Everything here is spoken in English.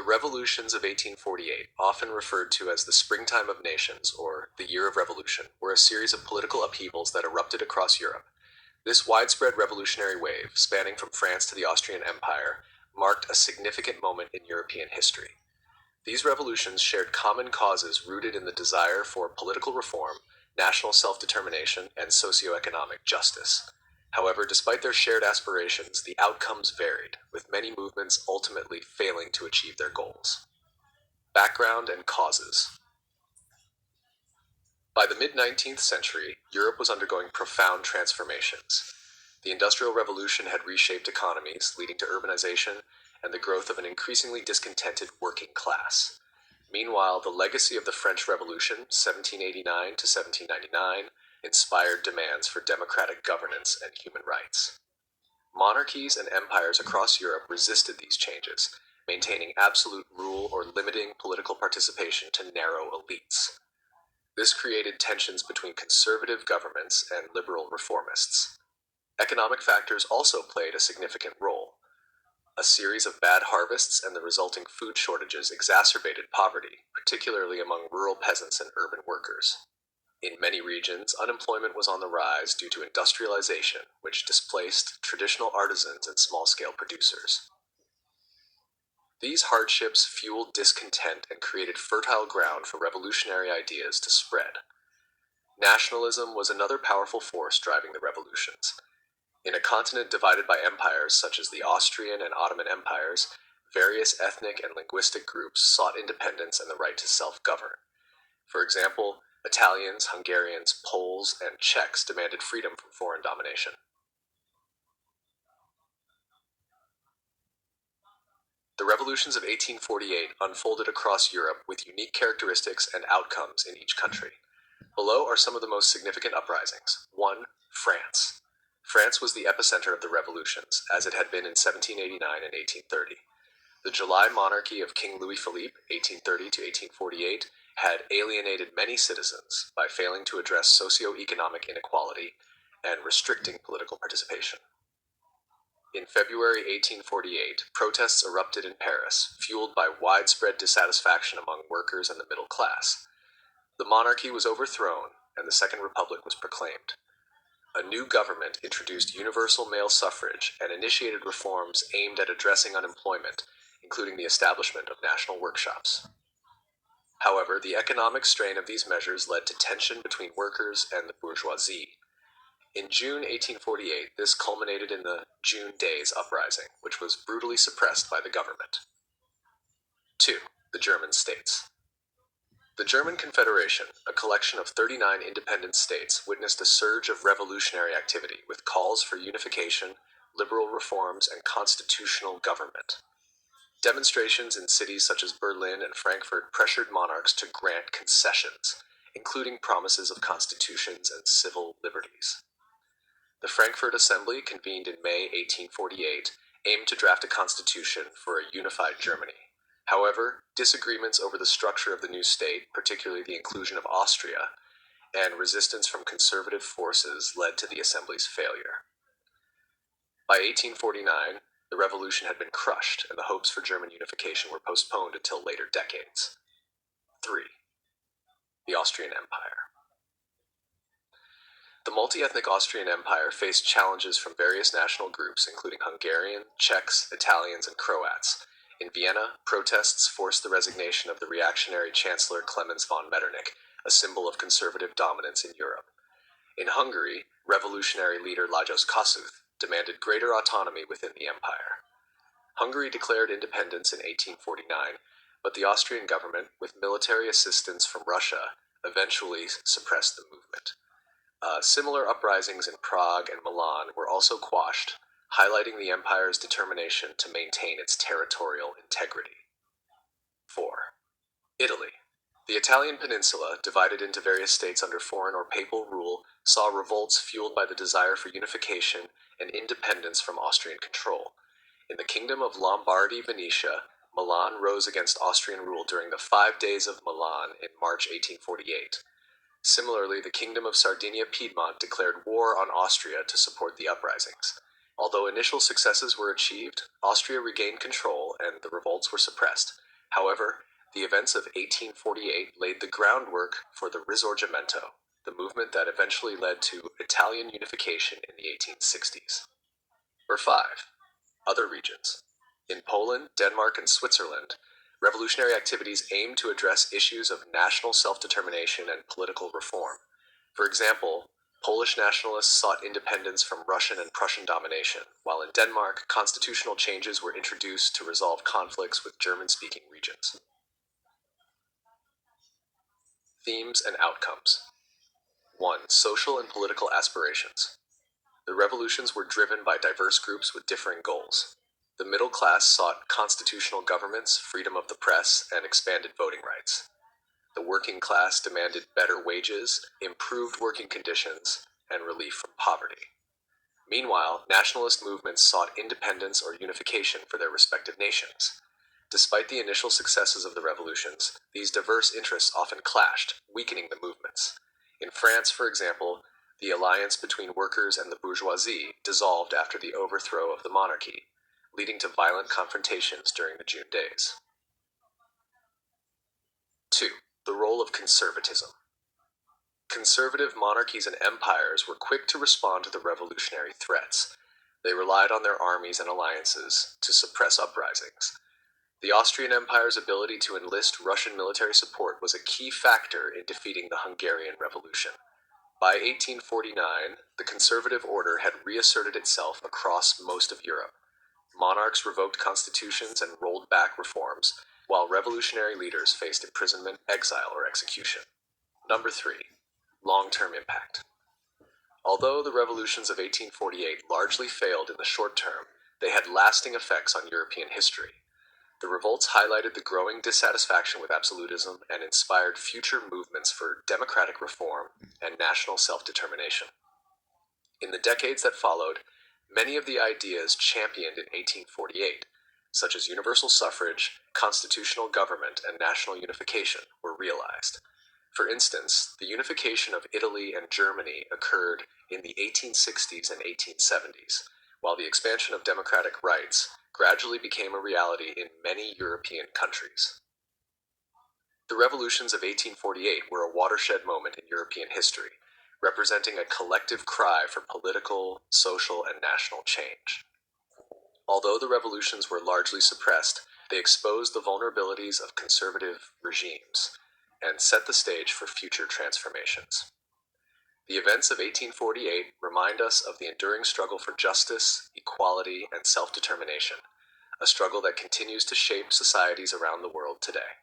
revolutions of 1848, often referred to as the Springtime of Nations or the Year of Revolution, were a series of political upheavals that erupted across Europe. This widespread revolutionary wave, spanning from France to the Austrian Empire, marked a significant moment in European history. These revolutions shared common causes rooted in the desire for political reform, national self-determination, and socio-economic justice. However, despite their shared aspirations, the outcomes varied, with many movements ultimately failing to achieve their goals. Background and causes. By the mid-19th century, Europe was undergoing profound transformations. The Industrial Revolution had reshaped economies, leading to urbanization and the growth of an increasingly discontented working class. Meanwhile, the legacy of the French Revolution, 1789 to 1799, inspired demands for democratic governance and human rights. Monarchies and empires across Europe resisted these changes, maintaining absolute rule or limiting political participation to narrow elites. This created tensions between conservative governments and liberal reformists. Economic factors also played a significant role. A series of bad harvests and the resulting food shortages exacerbated poverty, particularly among rural peasants and urban workers. In many regions, unemployment was on the rise due to industrialization, which displaced traditional artisans and small-scale producers. These hardships fueled discontent and created fertile ground for revolutionary ideas to spread. Nationalism was another powerful force driving the revolutions. In a continent divided by empires such as the Austrian and Ottoman empires, various ethnic and linguistic groups sought independence and the right to self-govern. For example, Italians, Hungarians, Poles, and Czechs demanded freedom from foreign domination. The revolutions of 1848 unfolded across Europe with unique characteristics and outcomes in each country. Below are some of the most significant uprisings. 1. France. France was the epicenter of the revolutions, as it had been in 1789 and 1830. The July monarchy of King Louis-Philippe, 1830 to 1848, had alienated many citizens by failing to address socio-economic inequality and restricting political participation. In February 1848, protests erupted in Paris, fueled by widespread dissatisfaction among workers and the middle class. The monarchy was overthrown, and the Second Republic was proclaimed. A new government introduced universal male suffrage and initiated reforms aimed at addressing unemployment, including the establishment of national workshops. However, the economic strain of these measures led to tension between workers and the bourgeoisie. In June 1848, this culminated in the June Days Uprising, which was brutally suppressed by the government. 2. The German states. The German Confederation, a collection of 39 independent states, witnessed a surge of revolutionary activity with calls for unification, liberal reforms, and constitutional government. Demonstrations in cities such as Berlin and Frankfurt pressured monarchs to grant concessions, including promises of constitutions and civil liberties. The Frankfurt Assembly, convened in May 1848, aimed to draft a constitution for a unified Germany. However, disagreements over the structure of the new state, particularly the inclusion of Austria, and resistance from conservative forces led to the Assembly's failure. By 1849, the revolution had been crushed, and the hopes for German unification were postponed until later decades. 3. The Austrian Empire. The multi-ethnic Austrian Empire faced challenges from various national groups, including Hungarian, Czechs, Italians, and Croats. In Vienna, protests forced the resignation of the reactionary Chancellor Clemens von Metternich, a symbol of conservative dominance in Europe. In Hungary, revolutionary leader Lajos Kossuth demanded greater autonomy within the empire. Hungary declared independence in 1849, but the Austrian government, with military assistance from Russia, eventually suppressed the movement. Similar uprisings in Prague and Milan were also quashed, highlighting the empire's determination to maintain its territorial integrity. 4. Italy. The Italian peninsula, divided into various states under foreign or papal rule, saw revolts fueled by the desire for unification and independence from Austrian control. In the Kingdom of Lombardy-Venetia, Milan rose against Austrian rule during the 5 Days of Milan in March 1848. Similarly, the Kingdom of Sardinia-Piedmont declared war on Austria to support the uprisings. Although initial successes were achieved, Austria regained control and the revolts were suppressed. However, the events of 1848 laid the groundwork for the Risorgimento, the movement that eventually led to Italian unification in the 1860s. Number 5. Other regions. In Poland, Denmark, and Switzerland, revolutionary activities aimed to address issues of national self-determination and political reform. For example, Polish nationalists sought independence from Russian and Prussian domination, while in Denmark, constitutional changes were introduced to resolve conflicts with German-speaking regions. Themes and outcomes. 1. Social and political aspirations. The revolutions were driven by diverse groups with differing goals. The middle class sought constitutional governments, freedom of the press, and expanded voting rights. The working class demanded better wages, improved working conditions, and relief from poverty. Meanwhile, nationalist movements sought independence or unification for their respective nations. Despite the initial successes of the revolutions, these diverse interests often clashed, weakening the movements. In France, for example, the alliance between workers and the bourgeoisie dissolved after the overthrow of the monarchy, leading to violent confrontations during the June days. 2. The role of conservatism. Conservative monarchies and empires were quick to respond to the revolutionary threats. They relied on their armies and alliances to suppress uprisings. The Austrian Empire's ability to enlist Russian military support was a key factor in defeating the Hungarian Revolution. By 1849, the conservative order had reasserted itself across most of Europe. Monarchs revoked constitutions and rolled back reforms, while revolutionary leaders faced imprisonment, exile, or execution. Number 3. Long-term impact. Although the revolutions of 1848 largely failed in the short term, they had lasting effects on European history. The revolts highlighted the growing dissatisfaction with absolutism and inspired future movements for democratic reform and national self-determination. In the decades that followed, many of the ideas championed in 1848, such as universal suffrage, constitutional government, and national unification, were realized. For instance, the unification of Italy and Germany occurred in the 1860s and 1870s, while the expansion of democratic rights gradually became a reality in many European countries. The revolutions of 1848 were a watershed moment in European history, representing a collective cry for political, social, and national change. Although the revolutions were largely suppressed, they exposed the vulnerabilities of conservative regimes and set the stage for future transformations. The events of 1848 remind us of the enduring struggle for justice, equality, and self-determination, a struggle that continues to shape societies around the world today.